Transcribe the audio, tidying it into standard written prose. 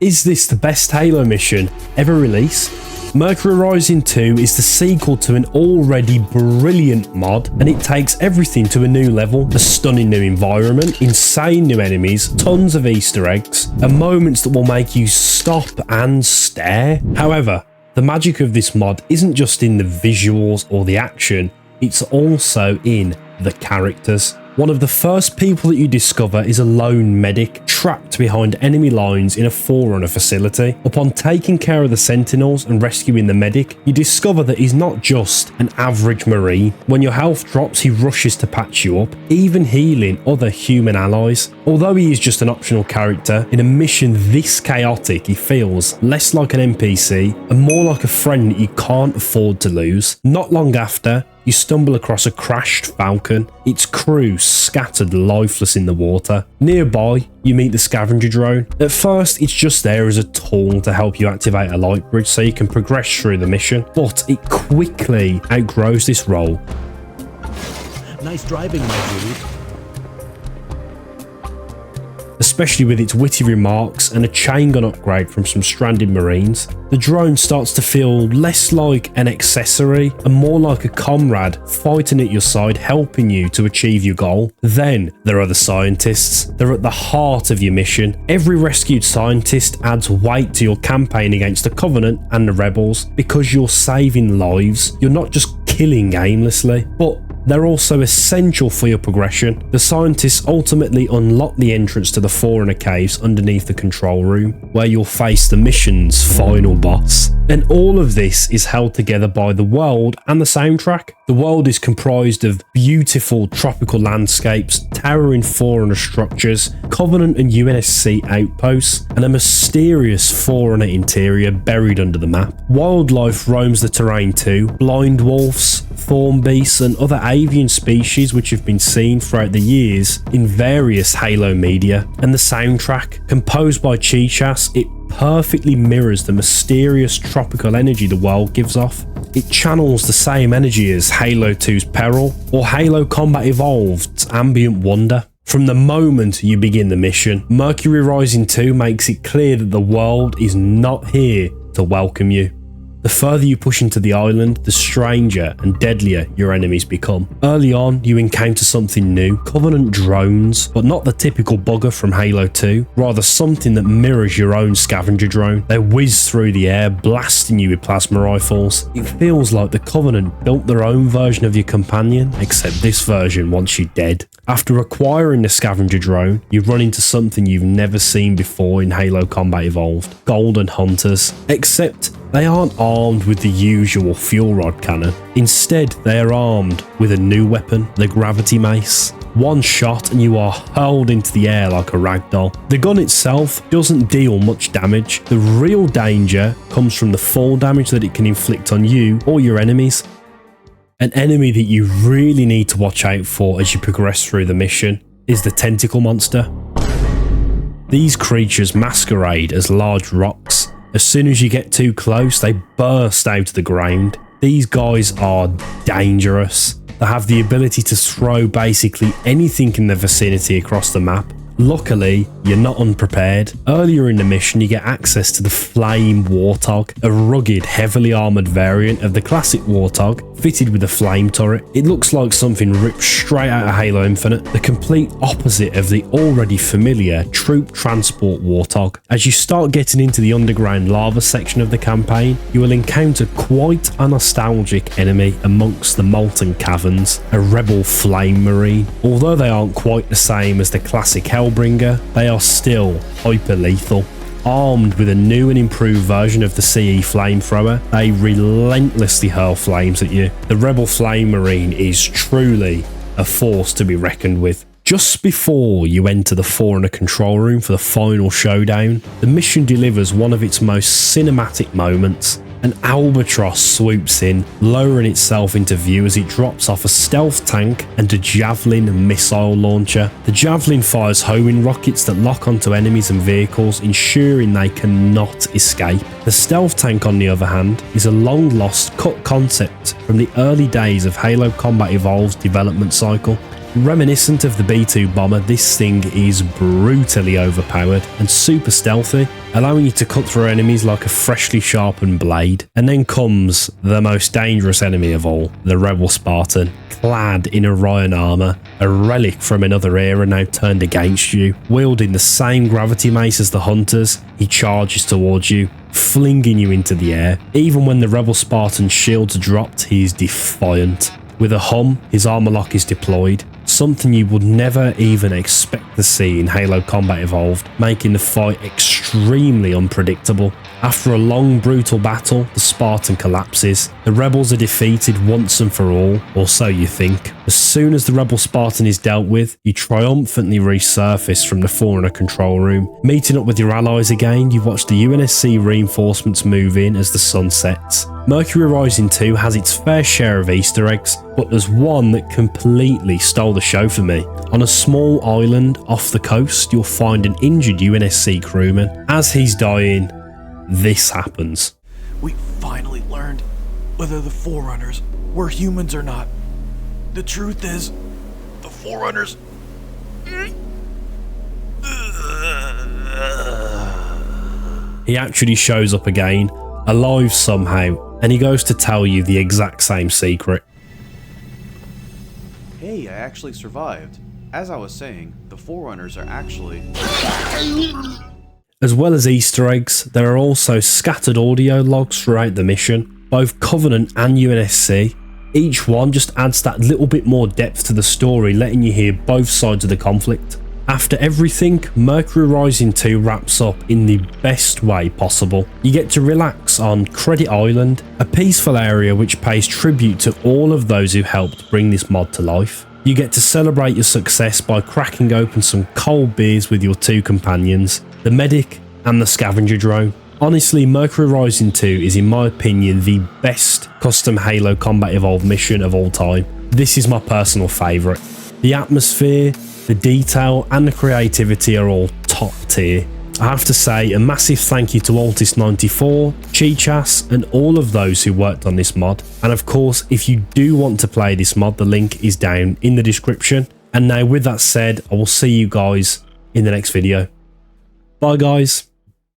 Is this the best Halo mission ever released? Mercury Rising 2 is the sequel to an already brilliant mod, and it takes everything to a new level. A stunning new environment, insane new enemies, tons of Easter eggs, and moments that will make you stop and stare. However, the magic of this mod isn't just in the visuals or the action, it's also in the characters. One of the first people that you discover is a lone medic trapped behind enemy lines in a Forerunner facility. Upon taking care of the Sentinels and rescuing the medic, you discover that he's not just an average Marine. When your health drops, he rushes to patch you up, even healing other human allies. Although he is just an optional character, in a mission this chaotic, he feels less like an NPC and more like a friend that you can't afford to lose. Not long after, you stumble across a crashed Falcon, its crew scattered lifeless in the water. Nearby, you meet the scavenger drone. At first, it's just there as a tool to help you activate a light bridge so you can progress through the mission, but it quickly outgrows this role. Nice driving, my dude. Especially with its witty remarks and a chain gun upgrade from some stranded Marines. The drone starts to feel less like an accessory and more like a comrade fighting at your side, helping you to achieve your goal. Then there are the scientists. They're at the heart of your mission. Every rescued scientist adds weight to your campaign against the Covenant and the Rebels because you're saving lives. You're not just killing aimlessly, but they're also essential for your progression. The scientists ultimately unlock the entrance to the Forerunner caves underneath the control room, where you'll face the mission's final boss. And all of this is held together by the world and the soundtrack. The world is comprised of beautiful tropical landscapes, towering Forerunner structures, Covenant and UNSC outposts, and a mysterious Forerunner interior buried under the map. Wildlife roams the terrain too, blind wolves, thorn beasts and other avian species which have been seen throughout the years in various Halo media. And the soundtrack, composed by Chichas, it perfectly mirrors the mysterious tropical energy the world gives off. It channels the same energy as Halo 2's Peril or Halo Combat Evolved's Ambient Wonder. From the moment you begin the mission, Mercury Rising 2 makes it clear that the world is not here to welcome you. The further you push into the island, the stranger and deadlier your enemies become. Early on, you encounter something new, Covenant drones, but not the typical bugger from Halo 2, rather something that mirrors your own scavenger drone. They whiz through the air, blasting you with plasma rifles. It feels like the Covenant built their own version of your companion, except this version wants you dead. After acquiring the scavenger drone, you run into something you've never seen before in Halo Combat Evolved, Golden Hunters, except they aren't armed with the usual fuel rod cannon. Instead, they are armed with a new weapon, the gravity mace. One shot and you are hurled into the air like a ragdoll. The gun itself doesn't deal much damage. The real danger comes from the fall damage that it can inflict on you or your enemies. An enemy that you really need to watch out for as you progress through the mission is the tentacle monster. These creatures masquerade as large rocks. As soon as you get too close, they burst out of the ground. These guys are dangerous. They have the ability to throw basically anything in their vicinity across the map. Luckily, you're not unprepared. Earlier in the mission, you get access to the Flame Warthog, a rugged, heavily armoured variant of the classic Warthog, fitted with a flame turret. It looks like something ripped straight out of Halo Infinite, the complete opposite of the already familiar Troop Transport Warthog. As you start getting into the underground lava section of the campaign, you will encounter quite a nostalgic enemy amongst the molten caverns, a rebel flame marine. Although they aren't quite the same as the classic Hellbringer, they are still hyper lethal. Armed with a new and improved version of the CE flamethrower, they relentlessly hurl flames at you. The Rebel Flame Marine is truly a force to be reckoned with. Just before you enter the Forerunner control room for the final showdown, the mission delivers one of its most cinematic moments. An albatross swoops in, lowering itself into view as it drops off a stealth tank and a Javelin missile launcher. The Javelin fires homing rockets that lock onto enemies and vehicles, ensuring they cannot escape. The stealth tank, on the other hand, is a long-lost cut concept from the early days of Halo Combat Evolved's development cycle. Reminiscent of the B-2 bomber, this thing is brutally overpowered and super stealthy, allowing you to cut through enemies like a freshly sharpened blade. And then comes the most dangerous enemy of all, the Rebel Spartan, clad in Orion armor, a relic from another era now turned against you. Wielding the same gravity mace as the hunters, he charges towards you, flinging you into the air. Even when the Rebel Spartan's shields are dropped, he is defiant. With a hum, his armor lock is deployed, something you would never even expect to see in Halo Combat Evolved, making the fight extremely unpredictable. After a long, brutal battle, the Spartan collapses. The rebels are defeated once and for all, or so you think. As soon as the Rebel Spartan is dealt with, you triumphantly resurface from the Forerunner control room. Meeting up with your allies again, you watch the UNSC reinforcements move in as the sun sets. Mercury Rising 2 has its fair share of Easter eggs, but there's one that completely stole the show for me. On a small island off the coast, you'll find an injured UNSC crewman. As he's dying, this happens. We finally learned whether the Forerunners were humans or not. The truth is, the Forerunners... He actually shows up again, alive somehow, and he goes to tell you the exact same secret. Hey, I actually survived. As I was saying, the Forerunners are actually... As well as Easter eggs, there are also scattered audio logs throughout the mission, both Covenant and UNSC. Each one just adds that little bit more depth to the story, letting you hear both sides of the conflict. After everything, Mercury Rising 2 wraps up in the best way possible. You get to relax on Credit Island, a peaceful area which pays tribute to all of those who helped bring this mod to life. You get to celebrate your success by cracking open some cold beers with your two companions, the medic and the scavenger drone. Honestly, Mercury Rising 2 is in my opinion the best custom Halo Combat Evolved mission of all time. This is my personal favourite. The atmosphere, the detail and the creativity are all top tier. I have to say a massive thank you to Altis94, Chichas and all of those who worked on this mod. And of course, if you do want to play this mod, the link is down in the description. And now with that said, I will see you guys in the next video. Bye guys.